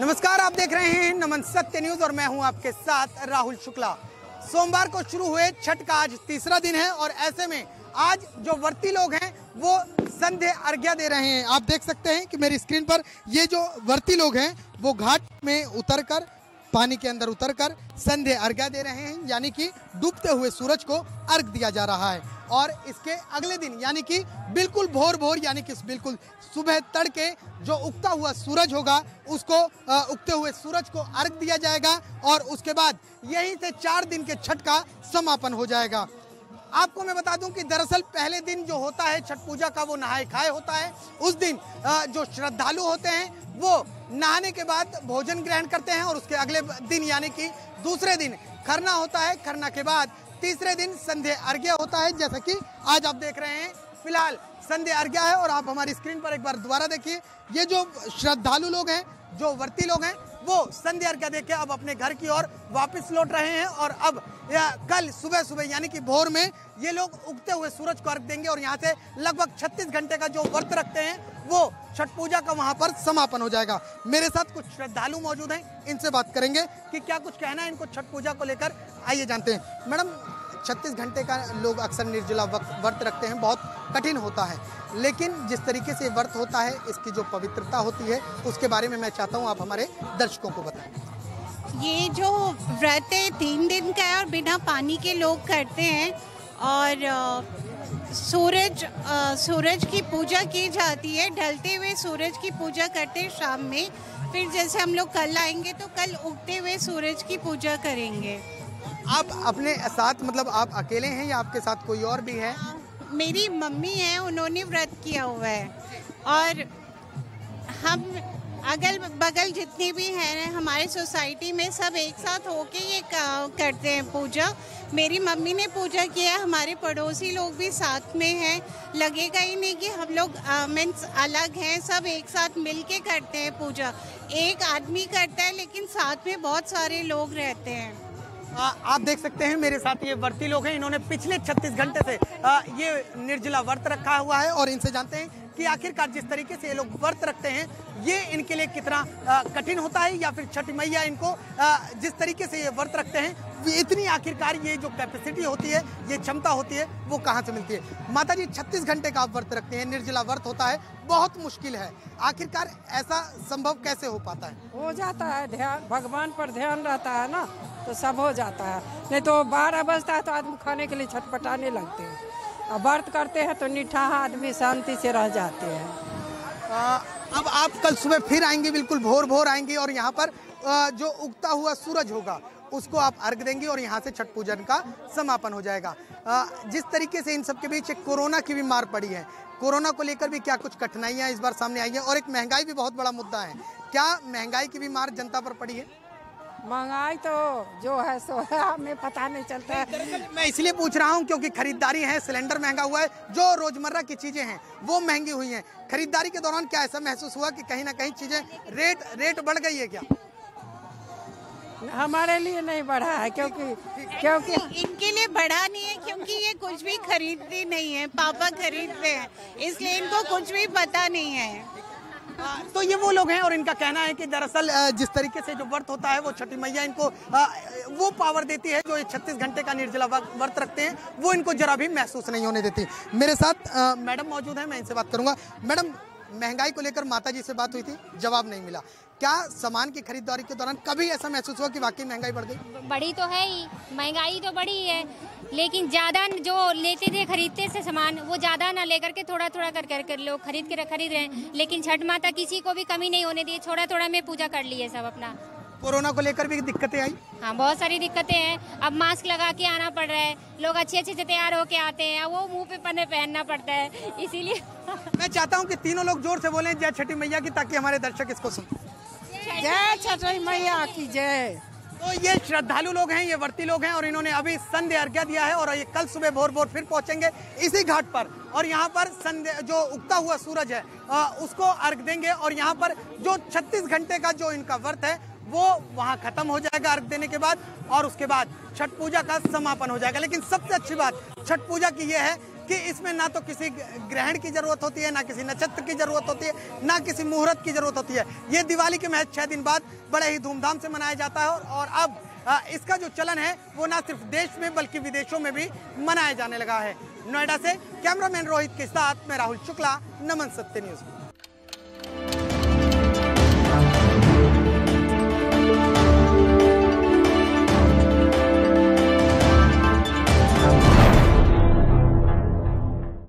नमस्कार, आप देख रहे हैं नमन सत्य न्यूज और मैं हूं आपके साथ राहुल शुक्ला। सोमवार को शुरू हुए छठ का आज तीसरा दिन है और ऐसे में आज जो व्रती लोग हैं वो संध्या अर्घ्य दे रहे हैं। आप देख सकते हैं कि मेरी स्क्रीन पर ये जो व्रती लोग हैं वो घाट में उतरकर पानी के अंदर उतरकर संध्या अर्घ्य दे रहे हैं, यानी कि डूबते हुए सूरज को अर्घ दिया जा रहा है। और इसके अगले दिन यानी कि बिल्कुल भोर भोर यानी कि बिल्कुल सुबह तड़के जो उगता हुआ सूरज होगा उसको उगते हुए सूरज को अर्घ दिया जाएगा और उसके बाद यहीं से 4 दिन के छठ का समापन हो जाएगा। आपको मैं बता दूं कि दरअसल पहले दिन जो होता है छठ पूजा का वो नहाए खाए होता है। उस दिन जो श्रद्धालु होते हैं वो नहाने के बाद भोजन ग्रहण करते हैं और उसके अगले दिन यानी कि दूसरे दिन खरना होता है। खरना के बाद तीसरे दिन संध्या अर्घ्य होता है, जैसा कि आज आप देख रहे हैं। फिलहाल संध्या अर्घ्य है और आप हमारी स्क्रीन पर एक बार दोबारा देखिए, ये जो श्रद्धालु लोग हैं, जो व्रती लोग हैं, वो संध्या अर्घ्य देख के अब अपने घर की ओर वापस लौट रहे हैं। और अब कल सुबह सुबह यानी कि भोर में ये लोग उगते हुए सूरज को अर्घ देंगे और यहाँ से लगभग 36 घंटे का जो व्रत रखते हैं वो छठ पूजा का वहाँ पर समापन हो जाएगा। मेरे साथ कुछ श्रद्धालु मौजूद हैं, इनसे बात करेंगे कि क्या कुछ कहना है इनको छठ पूजा को लेकर। आइए जानते हैं। मैडम, 36 घंटे का लोग अक्सर निर्जला व्रत रखते हैं, बहुत कठिन होता है, लेकिन जिस तरीके से व्रत होता है इसकी जो पवित्रता होती है उसके बारे में मैं चाहता हूँ आप हमारे दर्शकों को बताएं। ये जो व्रत है 3 दिन का है और बिना पानी के लोग करते हैं और सूरज की पूजा की जाती है। ढलते हुए सूरज की पूजा करते हैं शाम में। फिर जैसे हम लोग कल आएंगे तो कल उगते हुए सूरज की पूजा करेंगे। आप अपने साथ मतलब आप अकेले हैं या आपके साथ कोई और भी है? मेरी मम्मी है, उन्होंने व्रत किया हुआ है और हम अगल बगल जितने भी हैं हमारे सोसाइटी में सब एक साथ होके ये करते हैं पूजा। मेरी मम्मी ने पूजा किया, हमारे पड़ोसी लोग भी साथ में हैं। लगेगा ही नहीं कि हम लोग मीन्स अलग हैं, सब एक साथ मिलके करते हैं पूजा। एक आदमी करता है लेकिन साथ में बहुत सारे लोग रहते हैं। आप देख सकते हैं मेरे साथ ये व्रती लोग हैं, इन्होंने पिछले 36 घंटे से ये निर्जला व्रत रखा हुआ है और इनसे जानते हैं कि आखिरकार जिस तरीके से ये लोग व्रत रखते हैं ये इनके लिए कितना कठिन होता है या फिर छठ मैया इनको जिस तरीके से ये व्रत रखते हैं इतनी आखिरकार ये जो कैपेसिटी होती है, ये क्षमता होती है, वो कहाँ से मिलती है? माता जी, 36 घंटे का आप व्रत रखते हैं, निर्जला व्रत होता है, बहुत मुश्किल है, आखिरकार ऐसा संभव कैसे हो पाता है? हो जाता है, ध्यान भगवान पर ध्यान रहता है ना तो सब हो जाता है। नहीं तो 12 बजता है तो आदमी खाने के लिए छटपटाने लगते हैं। अब व्रत करते हैं तो निठा आदमी शांति से रह जाते हैं। अब आप कल सुबह फिर आएंगे, बिल्कुल भोर भोर आएंगे और यहाँ पर जो उगता हुआ सूरज होगा उसको आप अर्घ देंगे और यहाँ से छठ पूजन का समापन हो जाएगा। जिस तरीके से इन सब के बीच एक कोरोना की भी मार पड़ी है, कोरोना को लेकर भी क्या कुछ कठिनाइयाँ इस बार सामने आई है? और एक महंगाई भी बहुत बड़ा मुद्दा है, क्या महंगाई की भी मार जनता पर पड़ी है? महंगाई तो जो है सो है, हमें पता नहीं चलता है। मैं इसलिए पूछ रहा हूं क्योंकि खरीदारी है, सिलेंडर महंगा हुआ है, जो रोजमर्रा की चीजें हैं वो महंगी हुई हैं। खरीदारी के दौरान क्या ऐसा महसूस हुआ कि कहीं ना कहीं चीजें रेट बढ़ गई है क्या? हमारे लिए नहीं बढ़ा है क्योंकि इनके लिए बढ़ा नहीं है क्योंकि ये कुछ भी खरीदती नहीं है, पापा खरीदते हैं, इसलिए इनको कुछ भी पता नहीं है। तो ये वो लोग हैं और इनका कहना है कि दरअसल जिस तरीके से जो व्रत होता है वो छठी मैया इनको वो पावर देती है, जो 36 घंटे का निर्जला व्रत रखते हैं वो इनको जरा भी महसूस नहीं होने देती। मेरे साथ मैडम मौजूद हैं, मैं इनसे बात करूंगा। मैडम, महंगाई को लेकर माता जी से बात हुई थी, जवाब नहीं मिला, क्या सामान की खरीदारी के दौरान कभी ऐसा महसूस हुआ कि वाकई महंगाई बढ़ गई? बढ़ी तो है ही, महंगाई तो बढ़ी है, लेकिन ज़्यादा जो लेते थे खरीदते थे सामान वो ज़्यादा ना लेकर के थोड़ा थोड़ा कर लोग खरीद रहे हैं। लेकिन छठ माता किसी को भी कमी नहीं होने दी, थोड़ा थोड़ा में पूजा कर ली है सब अपना। कोरोना को लेकर भी दिक्कतें आई? हाँ, बहुत सारी दिक्कतें हैं। अब मास्क लगा के आना पड़ रहा है, लोग अच्छे से तैयार होके आते हैं, वो मुंह पे पहनना पड़ता है, इसीलिए मैं चाहता हूँ कि तीनों लोग जोर से बोलें जय छठी मैया की, ताकि हमारे दर्शक इसको सुन। जय छठी मैया की जय। तो ये श्रद्धालु लोग हैं, ये व्रती लोग हैं और इन्होंने अभी संध्या अर्घ्य दिया है और ये कल सुबह भोर भोर फिर पहुंचेंगे इसी घाट पर और यहाँ पर जो उगता हुआ सूरज है उसको अर्घ देंगे और यहाँ पर जो 36 घंटे का जो इनका व्रत है वो वहाँ खत्म हो जाएगा अर्घ देने के बाद और उसके बाद छठ पूजा का समापन हो जाएगा। लेकिन सबसे अच्छी बात छठ पूजा की ये है कि इसमें ना तो किसी ग्रहण की जरूरत होती है, ना किसी नक्षत्र की जरूरत होती है, ना किसी मुहूर्त की जरूरत होती है। ये दिवाली के महज 6 दिन बाद बड़े ही धूमधाम से मनाया जाता है और अब इसका जो चलन है वो ना सिर्फ देश में बल्कि विदेशों में भी मनाया जाने लगा है। नोएडा से कैमरामैन रोहित के साथ मैं राहुल शुक्ला, नमन सत्य न्यूज।